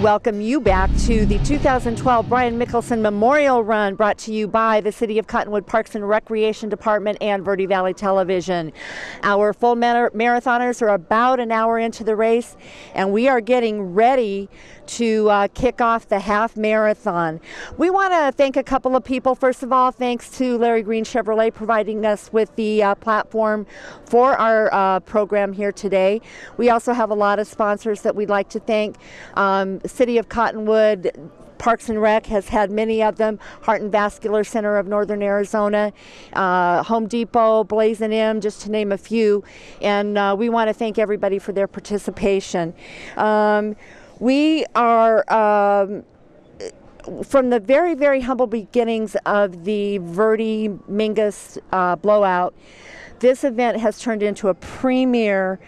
welcome you back to the 2012 Brian Mickelsen Memorial Run, brought to you by the City of Cottonwood Parks and Recreation Department and Verde Valley Television. Our full marathoners are about an hour into the race, and we are getting ready to kick off the half marathon. We want to thank a couple of people. First of all, thanks to Larry Green Chevrolet providing us with the platform for our program here today. We also have a lot of sponsors that we'd like to thank. City of Cottonwood, Parks and Rec has had many of them, Heart and Vascular Center of Northern Arizona, Home Depot, Blazin' M, just to name a few. And we want to thank everybody for their participation. We are, from the very, very humble beginnings of the Verde Mingus blowout, this event has turned into a premier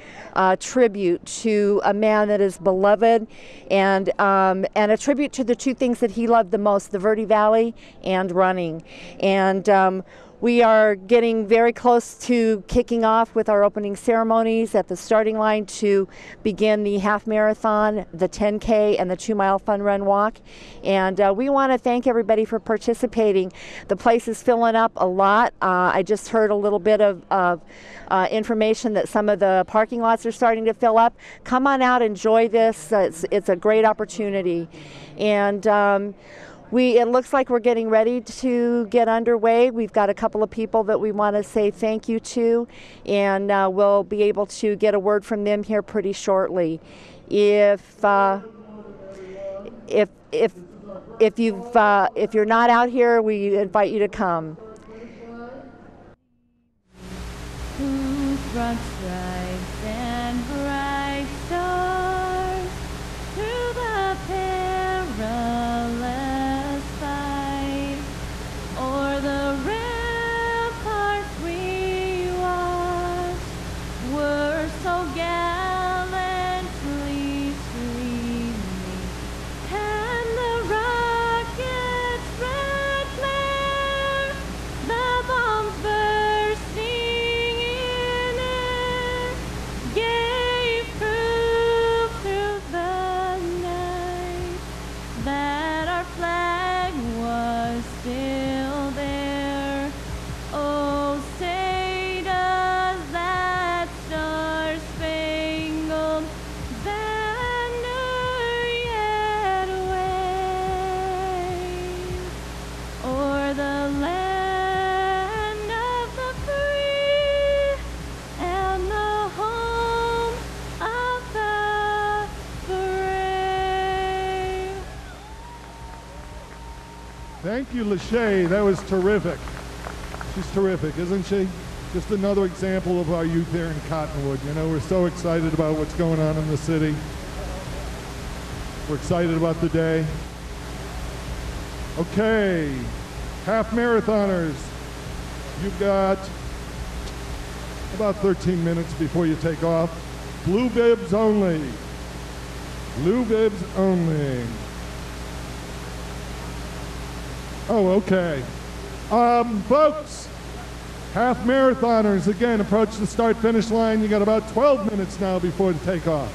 tribute to a man that is beloved, and a tribute to the two things that he loved the most, the Verde Valley and running. And we are getting very close to kicking off with our opening ceremonies at the starting line to begin the half marathon, the 10K, and the 2-mile fun run walk. And we want to thank everybody for participating. The place is filling up a lot. I just heard a little bit of information that some of the parking lots are starting to fill up. Come on out, enjoy this. It's a great opportunity. And it looks like we're getting ready to get underway. We've got a couple of people that we want to say thank you to, and we'll be able to get a word from them here pretty shortly. If you're not out here, we invite you to come. Who brought stripes and bright stars through the perilous fight, o'er the ramparts we watched, were so gallantly streaming, and the rocket's red glare, the bombs bursting in air, gave proof through the night that our flag was still there. Oh, say does that star-spangled banner yet wave o'er the land of the free and the home of the brave. Thank you, Lachey. That was terrific. She's terrific, isn't she? Just another example of our youth here in Cottonwood. You know, we're so excited about what's going on in the city. We're excited about the day. Okay, half marathoners. You've got about 13 minutes before you take off. Blue bibs only. Blue bibs only. Oh, okay. Folks, half marathoners, again, approach the start-finish line. You got about 12 minutes now before the takeoff.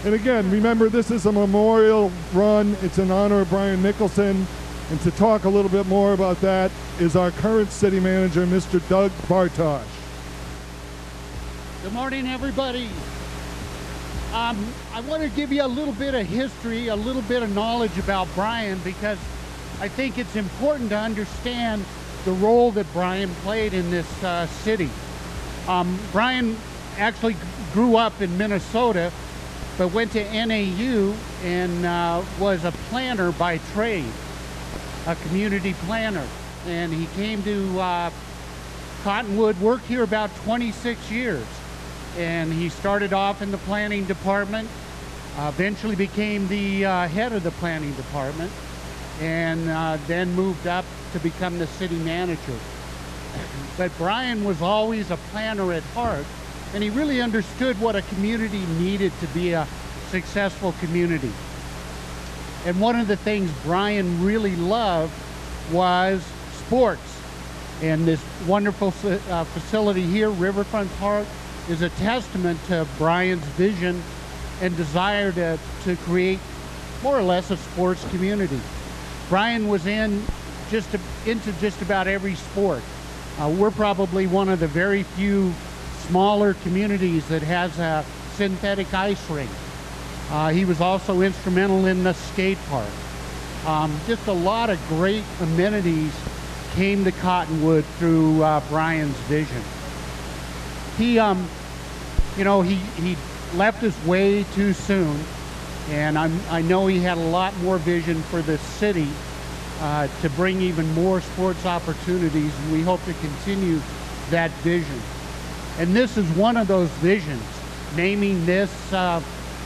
And again, remember, this is a memorial run. It's in honor of Brian Mickelsen. And to talk a little bit more about that is our current city manager, Mr. Doug Bartosh. Good morning, everybody. I want to give you a little bit of history, a little bit of knowledge about Brian, because I think it's important to understand the role that Brian played in this city. Brian actually grew up in Minnesota, but went to NAU and was a planner by trade, a community planner. And he came to Cottonwood, worked here about 26 years. And he started off in the planning department, eventually became the head of the planning department, and then moved up to become the city manager. But Brian was always a planner at heart, and he really understood what a community needed to be a successful community. And one of the things Brian really loved was sports. And this wonderful facility here, Riverfront Park, is a testament to Brian's vision and desire to create more or less a sports community. Brian was into just about every sport. We're probably one of the very few smaller communities that has a synthetic ice rink. He was also instrumental in the skate park. Just a lot of great amenities came to Cottonwood through Brian's vision. He, you know, he left us way too soon, and I know he had a lot more vision for the city to bring even more sports opportunities, and we hope to continue that vision. And this is one of those visions, naming this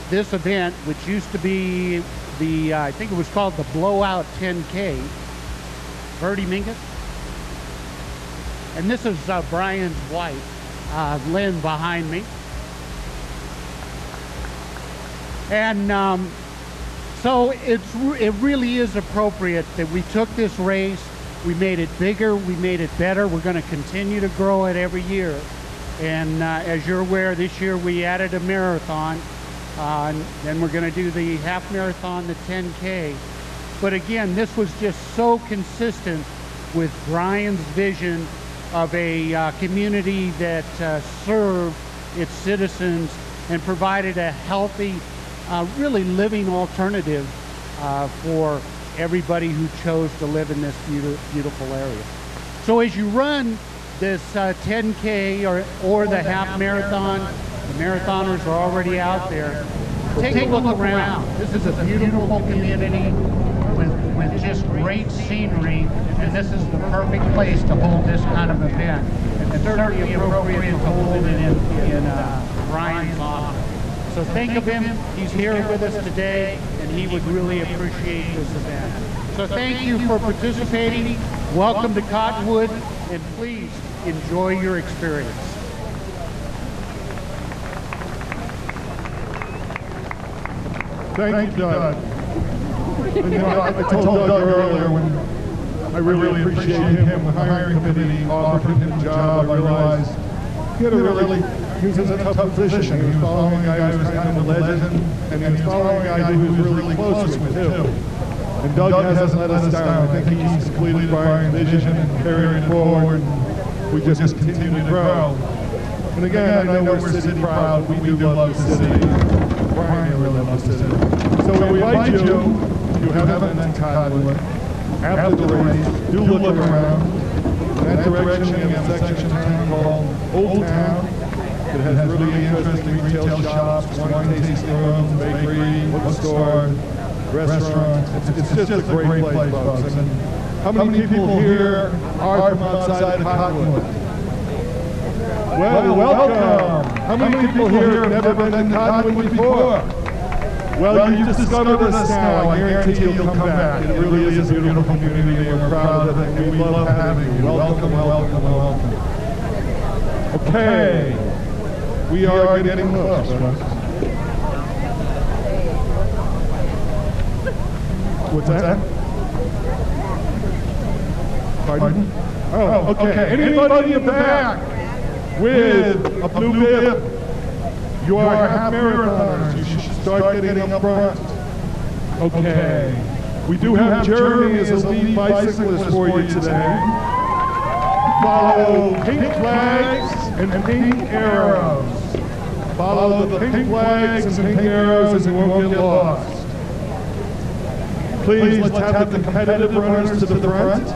this event, which used to be the, I think it was called the Blowout 10K. Bertie Minkus. And this is Brian's wife, Lynn, behind me. And so it really is appropriate that we took this race, we made it bigger, we made it better. We're going to continue to grow it every year. And as you're aware, this year we added a marathon. Then we're going to do the half marathon, the 10K. But again, this was just so consistent with Brian's vision of a community that served its citizens and provided a healthy, really living alternative for everybody who chose to live in this beautiful area. So as you run this 10K or the half marathon, the marathoners are already out there. Take a look around. This is a beautiful community with just great scenery, and this is the perfect place to hold this kind of event. And certainly appropriate to hold it in Brian's honor. So think of him. He's here with us today, and he would really appreciate this event. So thank you for participating. Welcome to Cottonwood, and please enjoy your experience. Thank you, Doug. And, you know, I told Doug earlier when I really appreciated him, the hiring committee offered him a job. I realized he was in a tough position. He was following a guy who was kind of a legend, and he was following a guy who he was really close with, too. And Doug hasn't let us down. I think he's completed Brian's vision and carried it forward. We just continue to grow. And again, I know we're city proud. We do love the city. Brian really loves the city. So we invite you, if you haven't been to Cottonwood, after the race, do look around. In that direction, we have a section of town called Old Town. It has really interesting retail shops, wine tasting rooms, bakery, bookstore, restaurants. It's just a great place, folks. And how many people here are from outside of Cottonwood? Well, welcome. How many people here have never been to Cottonwood before? Well, you've discovered us now. I guarantee you'll come back. It really is a beautiful community, and we're proud of it, and we love having you. Welcome, welcome, welcome. Okay, we are getting close. What's that? Pardon? Oh, okay. Anybody in the back with a blue bib? You are half marathoners. You should start getting up front. Okay. We do have Jeremy as a lead bicyclist for you today. Follow pink flags and pink arrows. Follow the pink flags and pink arrows and you won't get lost. Please, let's have the competitive runners to the front.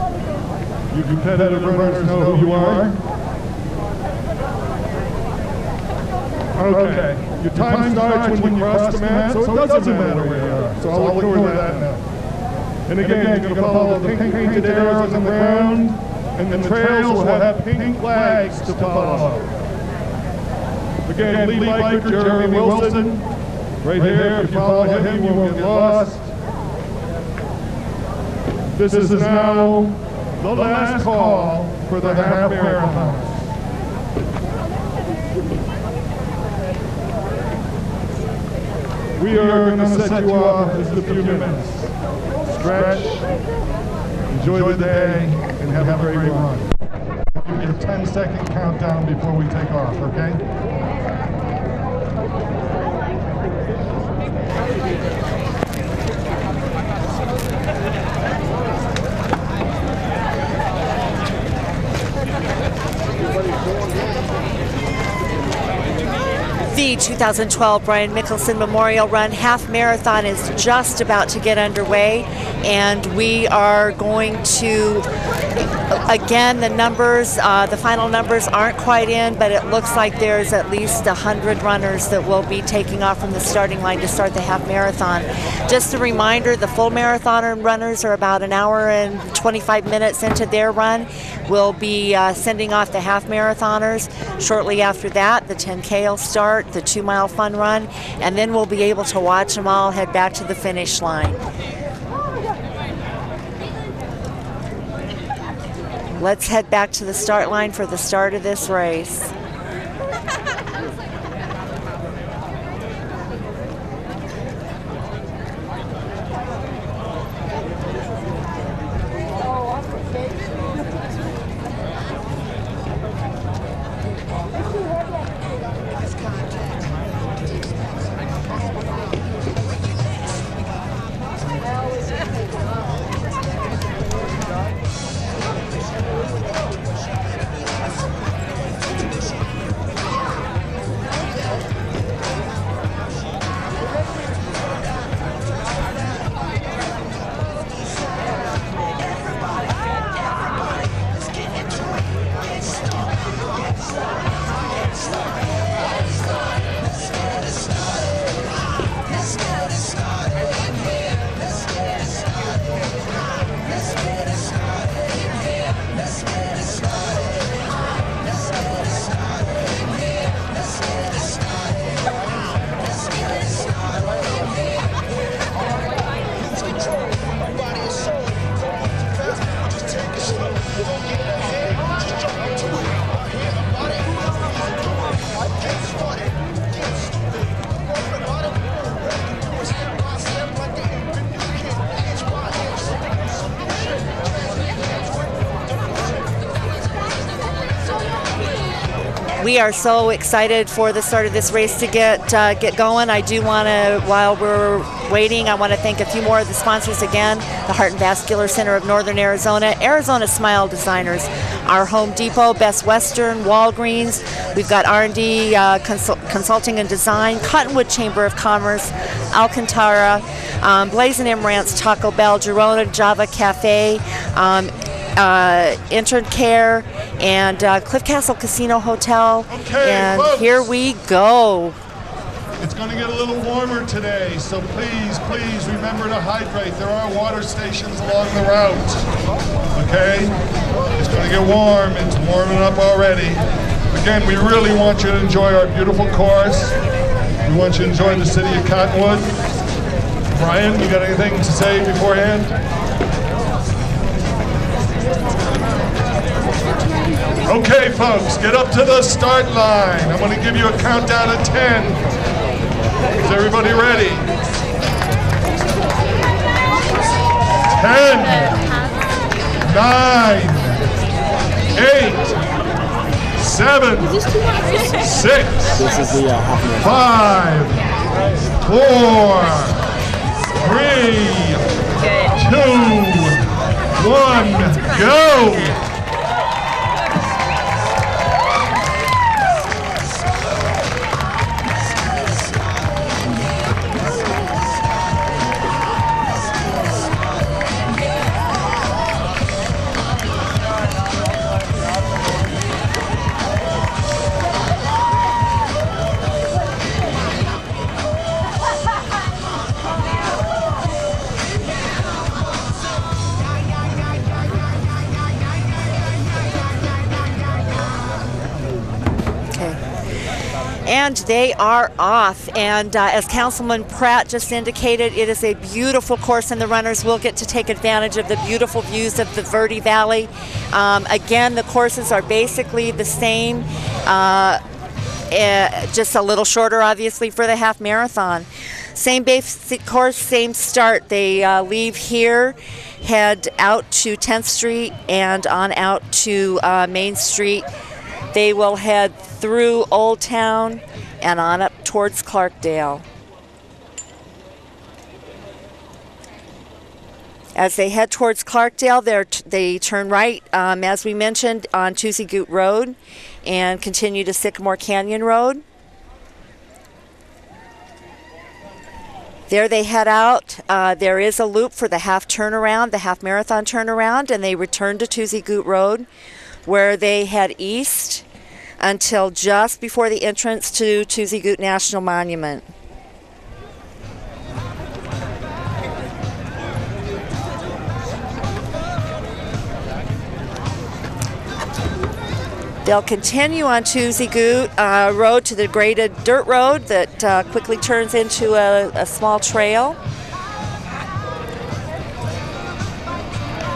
You competitive runners know who you are. Okay. Your time starts when you cross the mat, so it doesn't matter where you are. So I'll ignore that now. And again, you're going to follow the pink painted arrows on the ground, and the trails will have pink flags to follow. Again, lead biker Jeremy Wilson. Right here, if you follow him, you won't get lost. This is now the last call for the half marathon. We are going to set you off in just a few minutes. Stretch, enjoy the day, and have a great run. Give you a 10-second countdown before we take off, okay? The 2012 Brian Mickelsen Memorial Run Half Marathon is just about to get underway, and we are going to, again, the numbers, the final numbers aren't quite in, but it looks like there's at least 100 runners that will be taking off from the starting line to start the half marathon. Just a reminder, the full marathon runners are about an hour and 25 minutes into their run. We'll be sending off the half marathoners. Shortly after that, the 10K will start, the 2-mile fun run, and then we'll be able to watch them all head back to the finish line. Let's head back to the start line for the start of this race. We are so excited for the start of this race to get going. I do want to, while we're waiting, I want to thank a few more of the sponsors again: the Heart and Vascular Center of Northern Arizona, Arizona Smile Designers, our Home Depot, Best Western, Walgreens. We've got R&D Consulting and Design, Cottonwood Chamber of Commerce, Alcantara, Blazing Amaranth's Taco Bell, Girona Java Cafe, Intern Care, and Cliff Castle Casino Hotel. Okay, and folks, here we go. It's going to get a little warmer today, so please remember to hydrate. There are water stations along the route. Okay? It's going to get warm. It's warming up already. Again, we really want you to enjoy our beautiful course. We want you to enjoy the city of Cottonwood. Brian, you got anything to say beforehand? Okay, folks, get up to the start line. I'm going to give you a countdown of 10. Is everybody ready? 10, 9, 8, 7, 6, 5, 4, 3, 2, 1, go! And they are off, and as Councilman Pratt just indicated, it is a beautiful course, and the runners will get to take advantage of the beautiful views of the Verde Valley. Again, the courses are basically the same, just a little shorter, obviously, for the half marathon. Same basic course, same start. They leave here, head out to 10th Street and on out to Main Street. They will head through Old Town and on up towards Clarkdale. As they head towards Clarkdale, they turn right, as we mentioned, on Tuesday Goot Road and continue to Sycamore Canyon Road. There they head out. There is a loop for the half turnaround, the half marathon turnaround, and they return to Tuesday Goot Road, where they head east until just before the entrance to Tuesday Goot National Monument. They'll continue on Tuesday Goot Road to the graded dirt road that quickly turns into a small trail.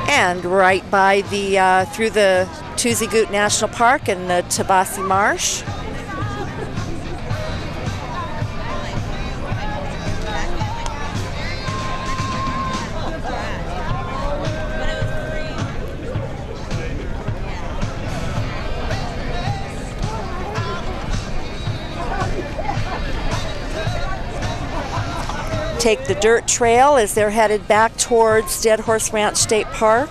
And right by the through the Tuesday Goot National Park and the Tabasi Marsh. Take the dirt trail as they're headed back towards Dead Horse Ranch State Park.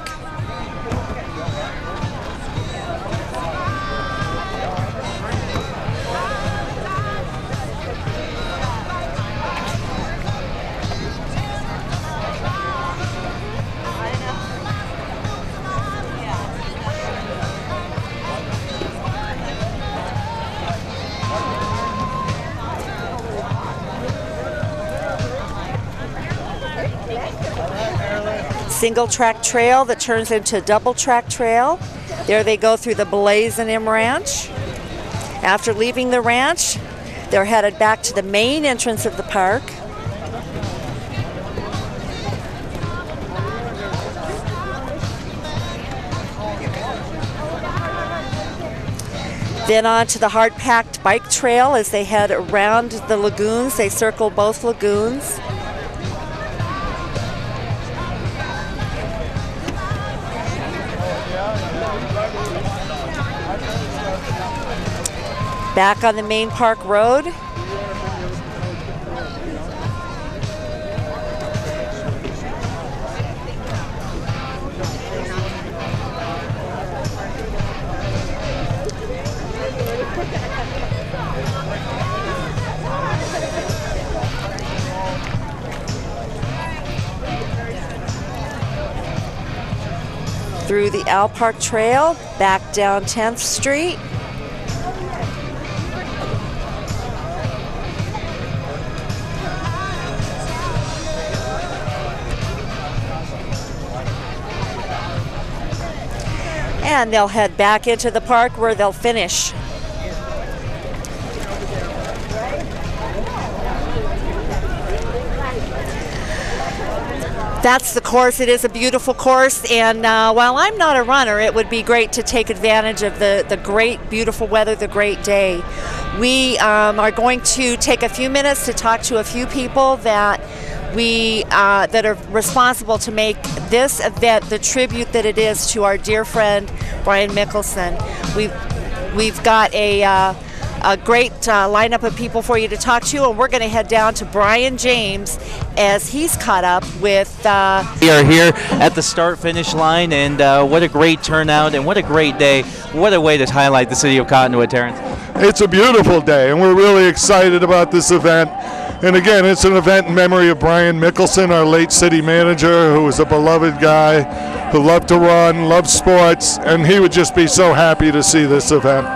Single track trail that turns into a double track trail. There they go through the Blazin' M Ranch. After leaving the ranch, they're headed back to the main entrance of the park. Then on to the hard-packed bike trail as they head around the lagoons. They circle both lagoons. Back on the main park road. Through the Al Park Trail, back down 10th Street. And they'll head back into the park where they'll finish. That's the course. It is a beautiful course, and while I'm not a runner, it would be great to take advantage of the great, beautiful weather, the great day. We are going to take a few minutes to talk to a few people that that are responsible to make this event the tribute that it is to our dear friend Brian Mickelsen. We've got a great lineup of people for you to talk to, and we're going to head down to Brian James as he's caught up with. We are here at the start-finish line, and what a great turnout and what a great day. What a way to highlight the city of Cottonwood, Terrence. It's a beautiful day, and we're really excited about this event. And again, it's an event in memory of Brian Mickelsen, our late city manager, who was a beloved guy, who loved to run, loved sports, and he would just be so happy to see this event.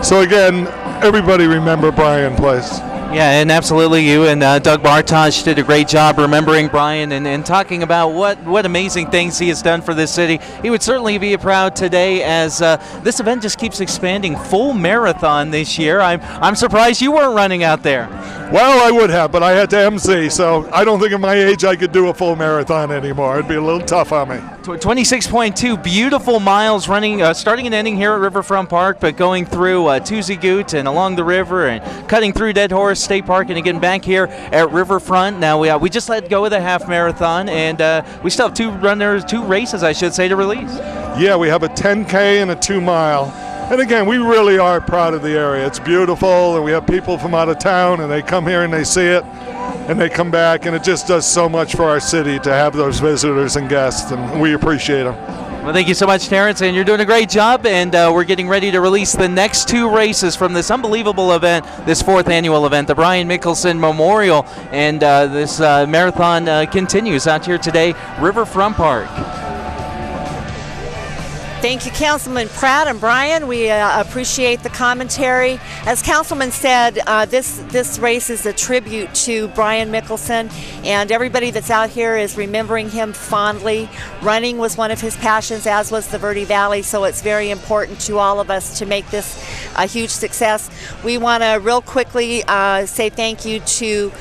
So again, everybody remember Brian, please. Yeah, and absolutely you and Doug Bartosh did a great job remembering Brian and talking about what amazing things he has done for this city. He would certainly be proud today as this event just keeps expanding. Full marathon this year. I'm surprised you weren't running out there. Well, I would have, but I had to MC, so I don't think at my age I could do a full marathon anymore. It'd be a little tough on me. 26.2 beautiful miles running, starting and ending here at Riverfront Park, but going through Tuesday Goot and along the river and cutting through Dead Horse State Park and again back here at Riverfront. Now we just let go of the half marathon, and we still have two races, I should say, to release. Yeah, we have a 10K and a 2 mile. And again, we really are proud of the area. It's beautiful, and we have people from out of town, and they come here and they see it, and they come back, and it just does so much for our city to have those visitors and guests, and we appreciate them. Well, thank you so much, Terrence, and you're doing a great job. And we're getting ready to release the next 2 races from this unbelievable event, this 4th annual event, the Brian Mickelsen Memorial. And this marathon continues out here today, Riverfront Park. Thank you, Councilman Pratt and Brian. We appreciate the commentary. As Councilman said, this race is a tribute to Brian Mickelsen, and everybody that's out here is remembering him fondly. Running was one of his passions, as was the Verde Valley, so it's very important to all of us to make this a huge success. We want to real quickly say thank you to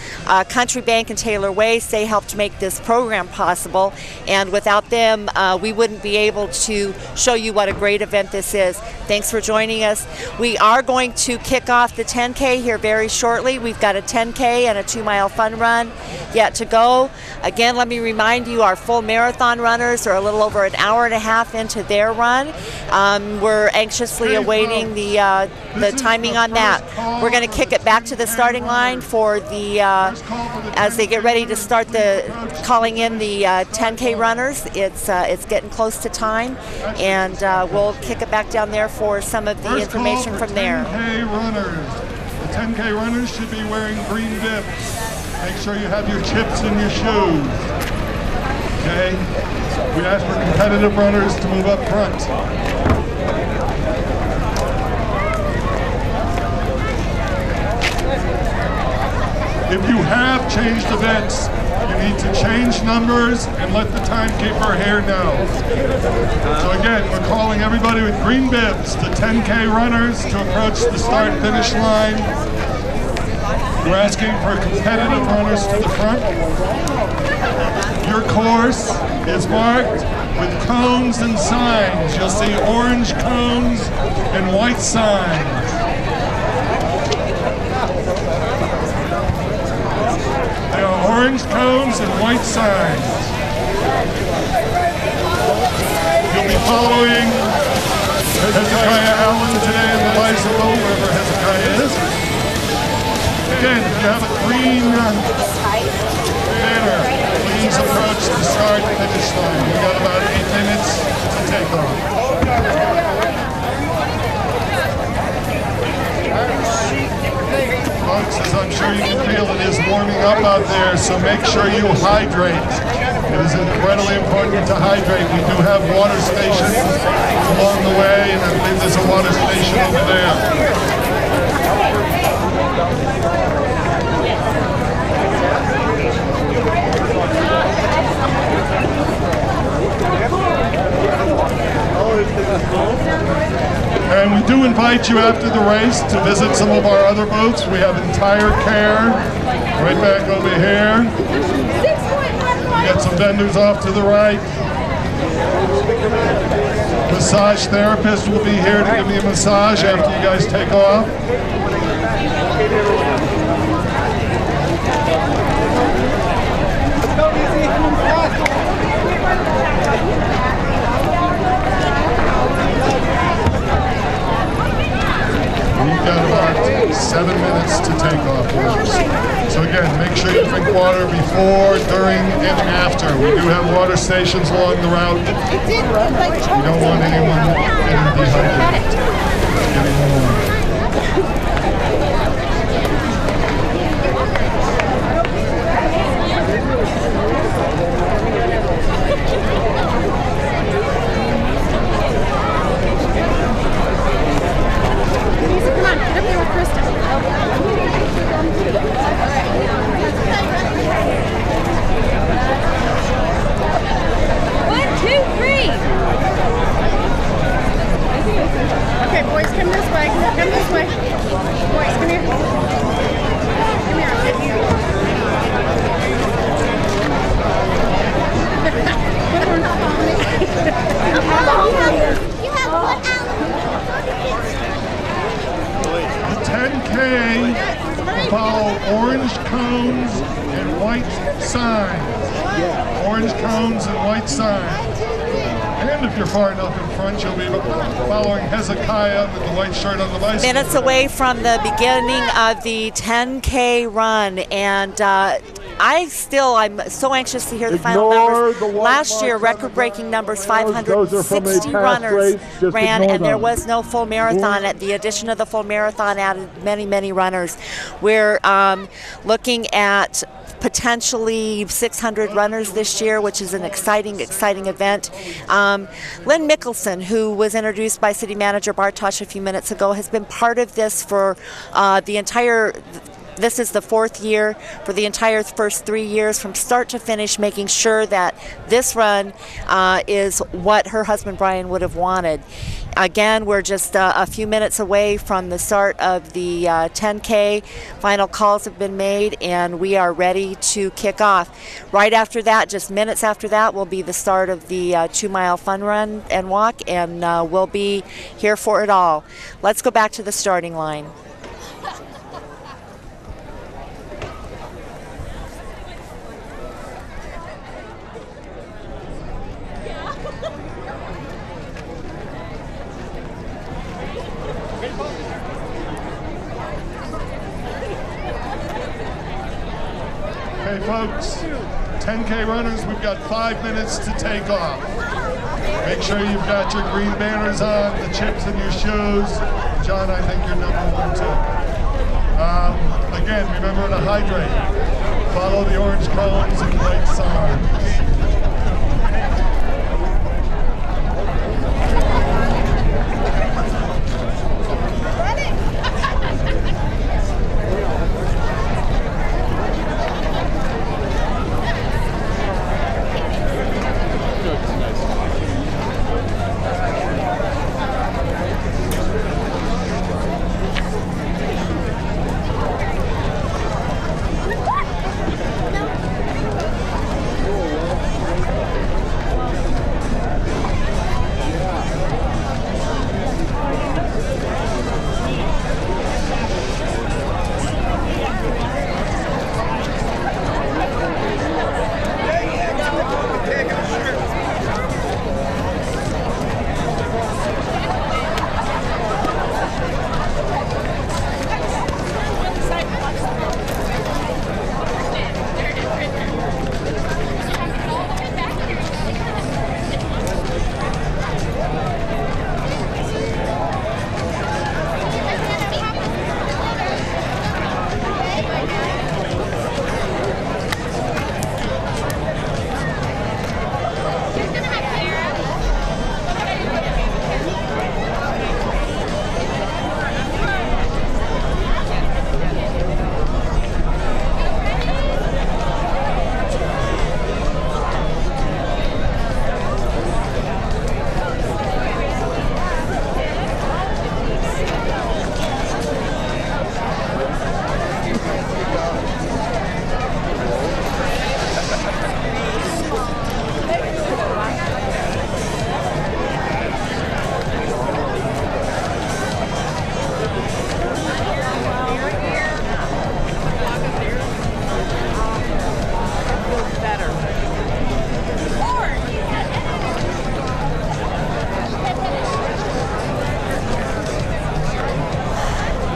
Country Bank and Taylor Waste. They helped make this program possible, and without them, we wouldn't be able to show you what a great event this is. Thanks for joining us. We are going to kick off the 10K here very shortly. We've got a 10K and a 2-mile fun run yet to go. Again, let me remind you, our full marathon runners are a little over an hour and a half into their run. We're anxiously awaiting the timing on that. We're going to kick it back to the starting line for the as they get ready to start calling in the 10K runners. It's getting close to time, and we'll kick it back down there for some of the information from there. 10K runners. The 10K runners should be wearing green bibs. Make sure you have your chips in your shoes. Okay? We ask for competitive runners to move up front. If you have changed events, you need to change numbers and let the timekeeper here know. So again, we're calling everybody with green bibs, the 10K runners, to approach the start-finish line. We're asking for competitive runners to the front. Your course is marked with cones and signs. You'll see orange cones and white signs. There are orange cones and white signs. You'll be following Hezekiah Allen today in the bicycle, wherever Hezekiah is. Again, if you have a green banner, please approach the start-finish line. We've got about 8 minutes to take off. Folks, as I'm sure you can feel, it is warming up out there, so make sure you hydrate. It is incredibly important to hydrate. We do have water stations along the way, and I believe there's a water station over there. And we do invite you after the race to visit some of our other booths. We have Entire Care right back over here. We got some vendors off to the right. Massage therapist will be here to give me a massage after you guys take off. We've got about 7 minutes to take off, folks. So again, make sure you drink water before, during, and after. We do have water stations along the route. We don't want anyone getting dehydrated. Getting warm. Come on, get up there with Krista. 1, 2, 3. Okay, boys, come this way. Come this way. Boys, come here. Come here. You have 1 hour. 10K follow orange cones and white signs. Orange cones and white signs. And if you're far enough in front, you'll be following Hezekiah with the white shirt on the bicycle. Minutes away from the beginning of the 10K run, and I'm so anxious to hear the final numbers. Last year, record-breaking numbers, 560 runners ran, and there was no full marathon. At the addition of the full marathon added many, many runners. We're looking at potentially 600 runners this year, which is an exciting event. Lynn Mickelsen, who was introduced by City Manager Bartosh a few minutes ago, has been part of this for this is the 4th year, for the entire first 3 years, from start to finish, making sure that this run is what her husband Brian would have wanted. Again, we're just a few minutes away from the start of the 10K. Final calls have been made, and we are ready to kick off. Right after that, just minutes after that, will be the start of the 2-mile fun run and walk, and we'll be here for it all. Let's go back to the starting line. Okay, folks, 10K runners, we've got 5 minutes to take off. Make sure you've got your green banners on, the chips in your shoes. John, I think you're number 1 too. Again, remember to hydrate. Follow the orange cones and white signs.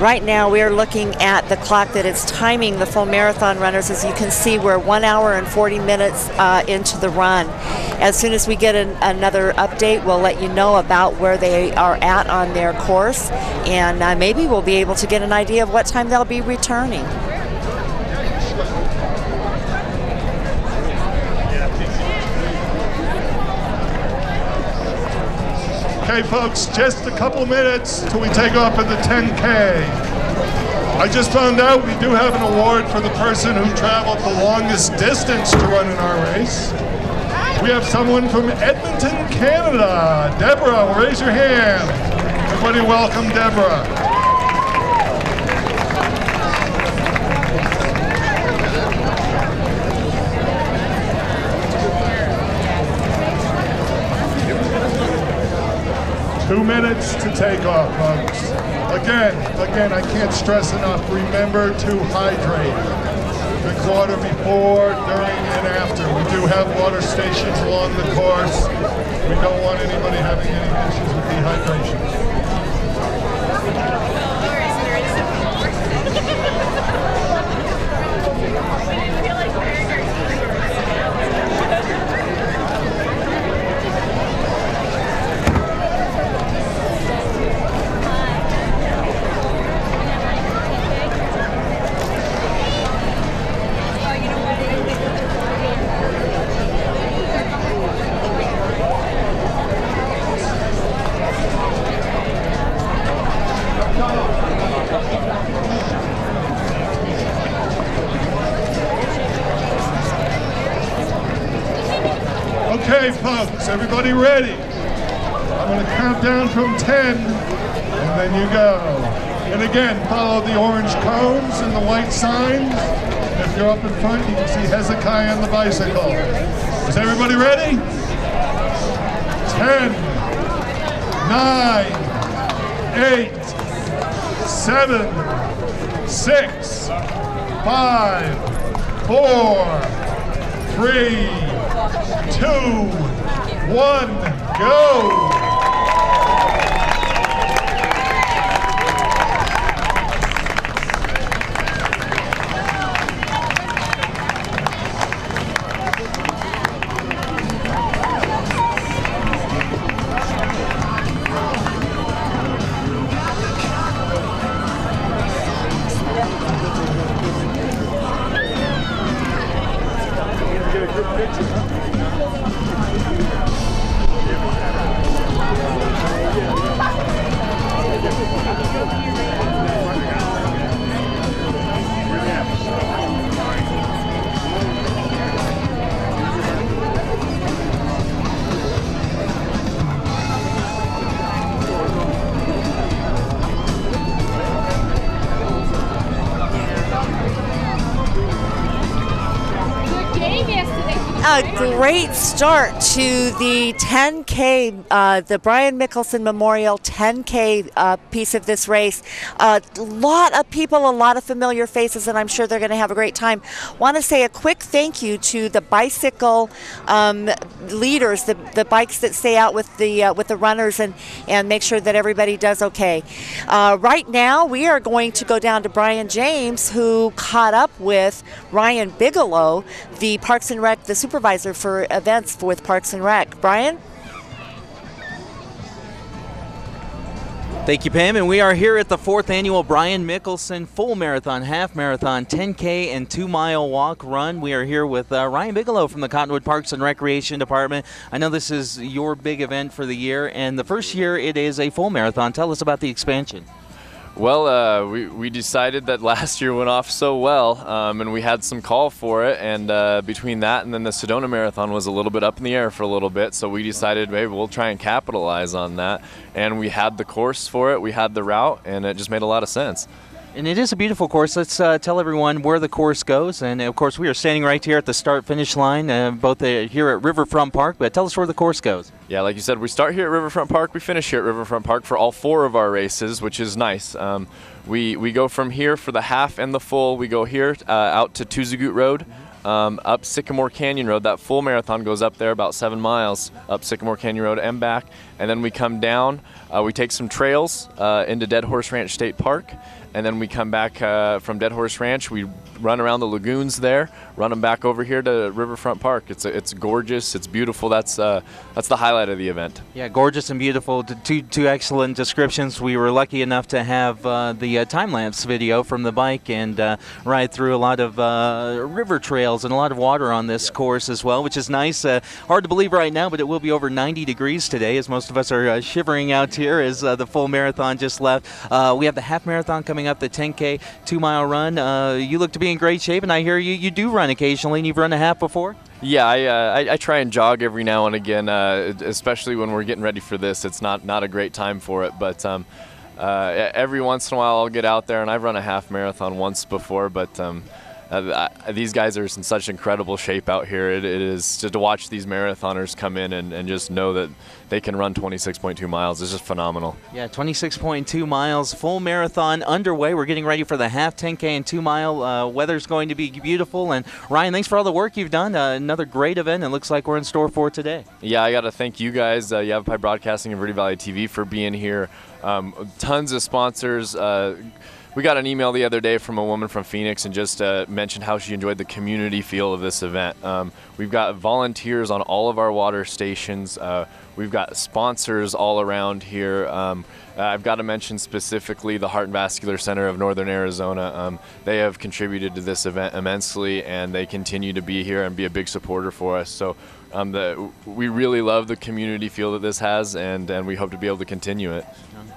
Right now we are looking at the clock that is timing the full marathon runners. As you can see, we're 1 hour and 40 minutes into the run. As soon as we get another update, we'll let you know about where they are at on their course, and maybe we'll be able to get an idea of what time they'll be returning. Okay, folks, just a couple minutes till we take off at the 10K. I just found out we do have an award for the person who traveled the longest distance to run in our race. We have someone from Edmonton, Canada. Deborah, raise your hand. Everybody welcome Deborah. Two minutes to take off, folks. Again, I can't stress enough, remember to hydrate. Drink water before, during, and after. We do have water stations along the course. We don't want anybody having any issues with dehydration. I feel like we're Okay, folks, everybody ready? I'm going to count down from 10, and then you go. And again, follow the orange cones and the white signs. If you're up in front, you can see Hezekiah on the bicycle. Is everybody ready? 10, 9, 8, 7, 6, 5, 4, 3, 2, 1, go! A great start to the 10K, the Brian Mickelsen Memorial 10K piece of this race. A lot of people, a lot of familiar faces, and I'm sure they're going to have a great time. Want to say a quick thank you to the bicycle leaders, the bikes that stay out with the runners and make sure that everybody does okay. Right now, we are going to go down to Brian James, who caught up with Ryan Bigelow, the Parks and Rec, the supervisor for events with Parks and Rec. Brian? Thank you, Pam. And we are here at the 4th annual Brian Mickelsen full marathon, half marathon, 10K and 2-mile walk run. We are here with Ryan Bigelow from the Cottonwood Parks and Recreation Department. I know this is your big event for the year, and the first year it is a full marathon. Tell us about the expansion. Well, we decided that last year went off so well, and we had some call for it, and between that and then the Sedona Marathon was a little bit up in the air for a little bit, so we decided maybe we'll try and capitalize on that, and we had the course for it, we had the route, and it just made a lot of sense. And it is a beautiful course. Let's tell everyone where the course goes. And, of course, we are standing right here at the start-finish line, both here at Riverfront Park. But tell us where the course goes. Yeah, like you said, we start here at Riverfront Park. We finish here at Riverfront Park for all 4 of our races, which is nice. We go from here for the half and the full. We go here out to Tuzagut Road, up Sycamore Canyon Road. That full marathon goes up there about 7 miles up Sycamore Canyon Road and back. And then we come down. We take some trails into Dead Horse Ranch State Park. And then we come back from Dead Horse Ranch. We run around the lagoons there, run them back over here to Riverfront Park. It's gorgeous. It's beautiful. That's the highlight of the event. Yeah, gorgeous and beautiful. Two excellent descriptions. We were lucky enough to have the time-lapse video from the bike and ride through a lot of river trails and a lot of water on this course as well, which is nice. Hard to believe right now, but it will be over 90 degrees today, as most of us are shivering out here as the full marathon just left. We have the half marathon coming up, the 10K 2-mile run. You look to be in great shape, and I hear you do run occasionally, and you've run a half before? Yeah, I try and jog every now and again, especially when we're getting ready for this. It's not a great time for it, but every once in a while I'll get out there, and I've run a half marathon once before, but these guys are in such incredible shape out here. It is just to watch these marathoners come in and just know that they can run 26.2 miles. It's just phenomenal. Yeah, 26.2 miles, full marathon underway. We're getting ready for the half 10K and 2-mile. Weather's going to be beautiful. And Ryan, thanks for all the work you've done. Another great event. It looks like we're in store for today. Yeah, I got to thank you guys, Yavapai Broadcasting and Verde Valley TV, for being here. Tons of sponsors. We got an email the other day from a woman from Phoenix and just mentioned how she enjoyed the community feel of this event. We've got volunteers on all of our water stations. We've got sponsors all around here. I've got to mention specifically the Heart and Vascular Center of Northern Arizona. They have contributed to this event immensely, and they continue to be here and be a big supporter for us. So we really love the community feel that this has, and we hope to be able to continue it.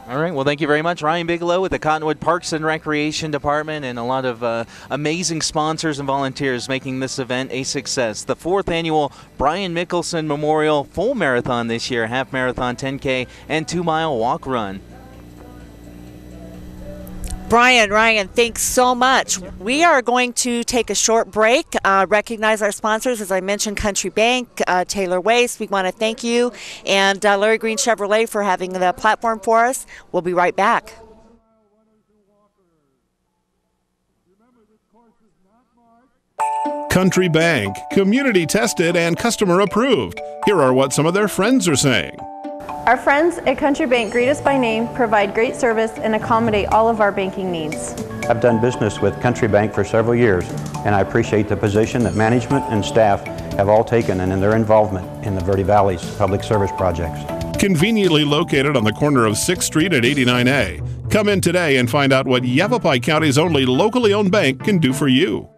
All right, well, thank you very much. Ryan Bigelow with the Cottonwood Parks and Recreation Department, and a lot of amazing sponsors and volunteers making this event a success. The 4th annual Brian Mickelsen Memorial Full Marathon this year, half marathon, 10K, and 2-mile walk run. Ryan, thanks so much. We are going to take a short break, recognize our sponsors, as I mentioned, Country Bank, Taylor Waste. We want to thank you, and Larry Green Chevrolet for having the platform for us. We'll be right back. Country Bank, community tested and customer approved. Here are what some of their friends are saying. Our friends at Country Bank greet us by name, provide great service, and accommodate all of our banking needs. I've done business with Country Bank for several years, and I appreciate the position that management and staff have all taken and in their involvement in the Verde Valley's public service projects. Conveniently located on the corner of 6th Street at 89A. Come in today and find out what Yavapai County's only locally owned bank can do for you.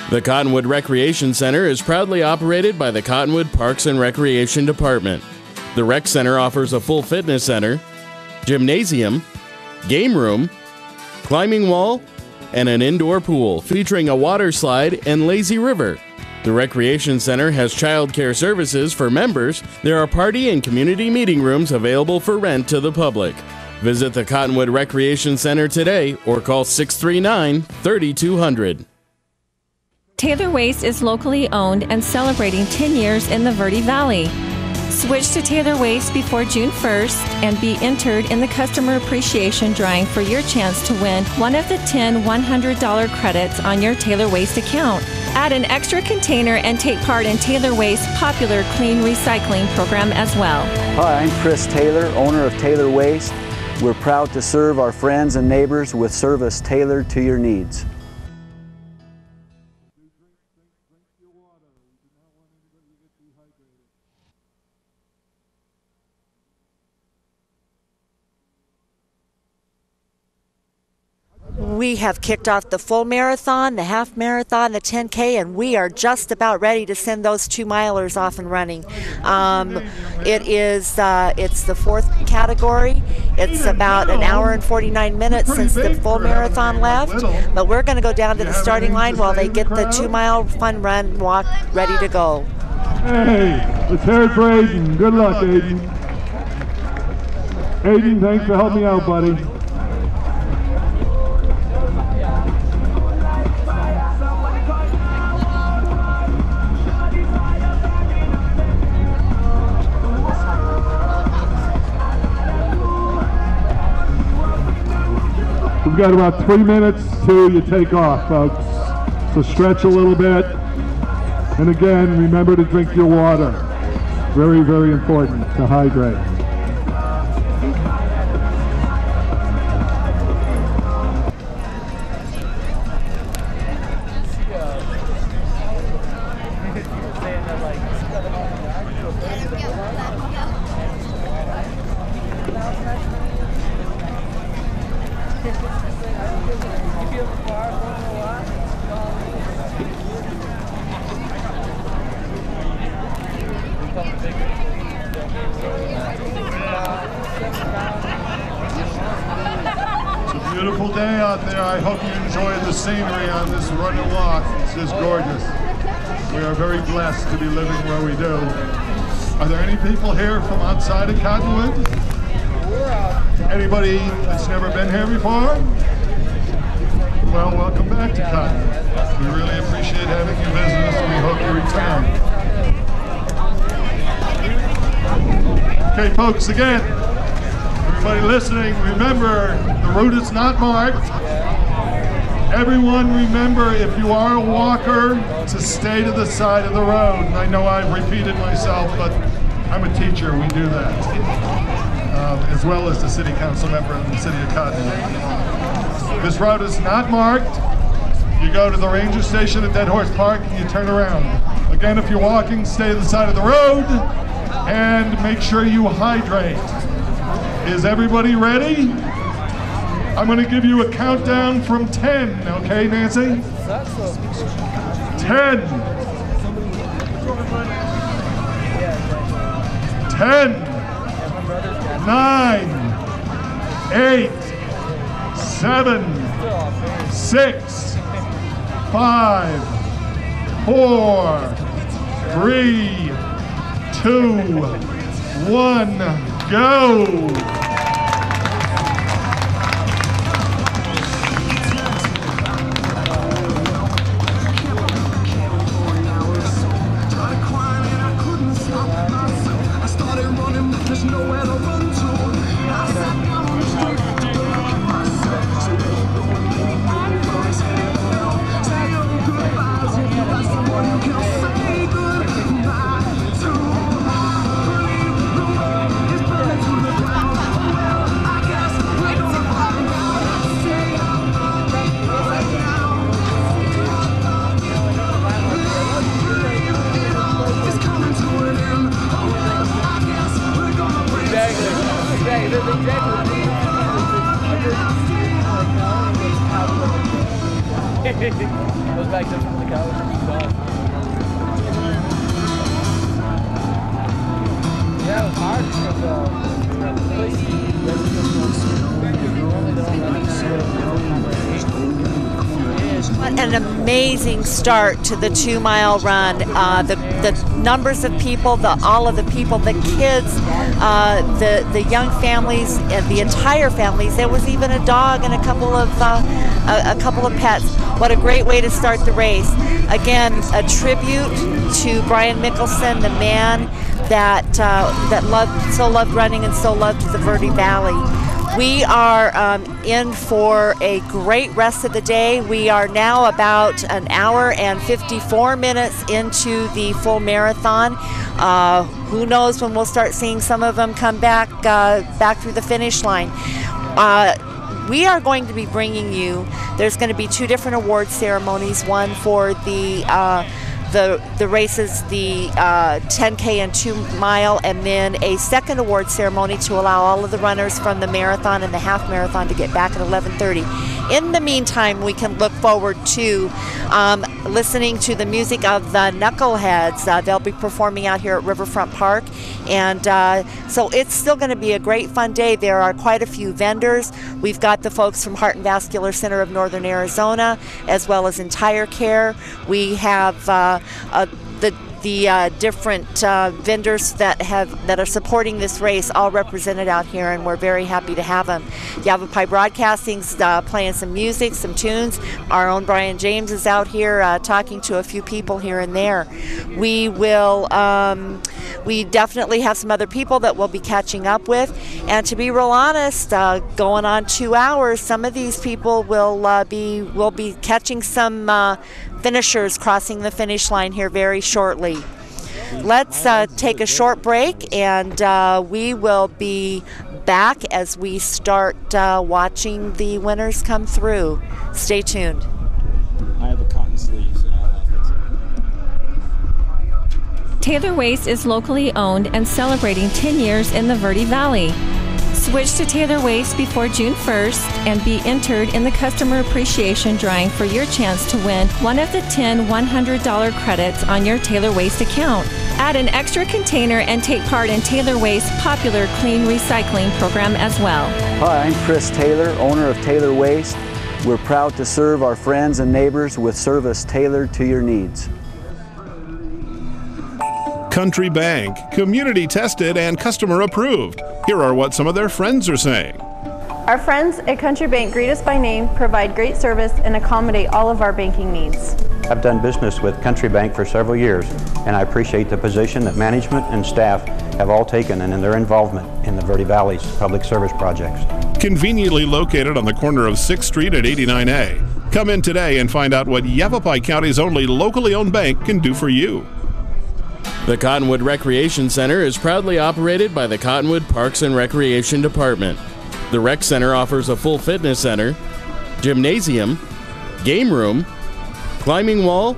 The Cottonwood Recreation Center is proudly operated by the Cottonwood Parks and Recreation Department. The Rec Center offers a full fitness center, gymnasium, game room, climbing wall, and an indoor pool featuring a water slide and lazy river. The Recreation Center has child care services for members. There are party and community meeting rooms available for rent to the public. Visit the Cottonwood Recreation Center today or call 639-3200. Taylor Waste is locally owned and celebrating 10 years in the Verde Valley. Switch to Taylor Waste before June 1st and be entered in the Customer Appreciation Drawing for your chance to win one of the 10 $100 credits on your Taylor Waste account. Add an extra container and take part in Taylor Waste's popular clean recycling program as well. Hi, I'm Chris Taylor, owner of Taylor Waste. We're proud to serve our friends and neighbors with service tailored to your needs. We have kicked off the full marathon, the half marathon, the 10K, and we are just about ready to send those 2-milers off and running. It's the 4th category. It's about an hour and 49 minutes since the full marathon left, but we're going to go down to the starting line while they get the 2-mile fun run walk ready to go. Hey, let's hear it for Aiden. Good luck, Aiden. Aiden, thanks for helping me out, buddy. We've got about 3 minutes till you take off, folks. So stretch a little bit. And again, remember to drink your water. Very, very important to hydrate. Beautiful day out there. I hope you enjoy the scenery on this run and walk. It's just gorgeous. We are very blessed to be living where we do. Are there any people here from outside of Cottonwood? Anybody that's never been here before? Well, welcome back to Cottonwood. We really appreciate having you visit us, and we hope you return. Okay, folks, again, everybody listening, remember, the route is not marked. Everyone remember, if you are a walker, to stay to the side of the road. And I know I've repeated myself, but I'm a teacher, we do that. As well as the city council member in the city of Cottonwood. This route is not marked. You go to the ranger station at Dead Horse Park and you turn around. Again, if you're walking, stay to the side of the road and make sure you hydrate. Is everybody ready? I'm going to give you a countdown from 10, okay, Nancy? 10. 10. 9. 8, 7, 6, 5, 4, 3, 2, 1, go! Goes back to the couch. Yeah, it was hard What an amazing start to the 2-mile run. The numbers of people, all of the people, the kids, the young families, and the entire families. There was even a dog and a couple of pets. What a great way to start the race. Again, a tribute to Brian Mickelsen, the man that so loved running and so loved the Verde Valley. We are in for a great rest of the day. We are now about an hour and 54 minutes into the full marathon. Who knows when we'll start seeing some of them come back through the finish line. We are going to be bringing you, there's going to be 2 different award ceremonies, one for the races, the 10K and 2-mile, and then a second award ceremony to allow all of the runners from the marathon and the half marathon to get back at 11:30. In the meantime, we can look forward to listening to the music of the Knuckleheads. They'll be performing out here at Riverfront Park, and so it's still going to be a great fun day. There are quite a few vendors. We've got the folks from Heart and Vascular Center of Northern Arizona, as well as Entire Care. We have the different vendors that are supporting this race, all represented out here, and we're very happy to have them. Yavapai Broadcasting's playing some music, some tunes. Our own Brian James is out here talking to a few people here and there. We will. We definitely have some other people that we'll be catching up with, and to be real honest, going on 2 hours, some of these people will be catching some finishers crossing the finish line here very shortly. Let's take a short break, and we will be back as we start watching the winners come through. Stay tuned. I have a cotton sleeve. Taylor Waste is locally owned and celebrating 10 years in the Verde Valley. Switch to Taylor Waste before June 1st and be entered in the customer appreciation drawing for your chance to win one of the 10 $100 credits on your Taylor Waste account. Add an extra container and take part in Taylor Waste's popular clean recycling program as well. Hi, I'm Chris Taylor, owner of Taylor Waste. We're proud to serve our friends and neighbors with service tailored to your needs. Country Bank, community tested and customer approved. Here are what some of their friends are saying. Our friends at Country Bank greet us by name, provide great service, and accommodate all of our banking needs. I've done business with Country Bank for several years, and I appreciate the position that management and staff have all taken and in their involvement in the Verde Valley's public service projects. Conveniently located on the corner of 6th Street at 89A. Come in today and find out what Yavapai County's only locally owned bank can do for you. The Cottonwood Recreation Center is proudly operated by the Cottonwood Parks and Recreation Department. The Rec Center offers a full fitness center, gymnasium, game room, climbing wall,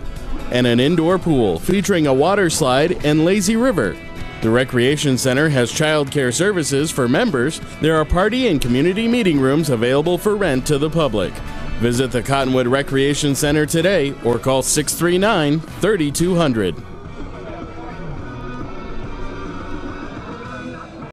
and an indoor pool featuring a water slide and lazy river. The Recreation Center has child care services for members. There are party and community meeting rooms available for rent to the public. Visit the Cottonwood Recreation Center today or call 639-3200.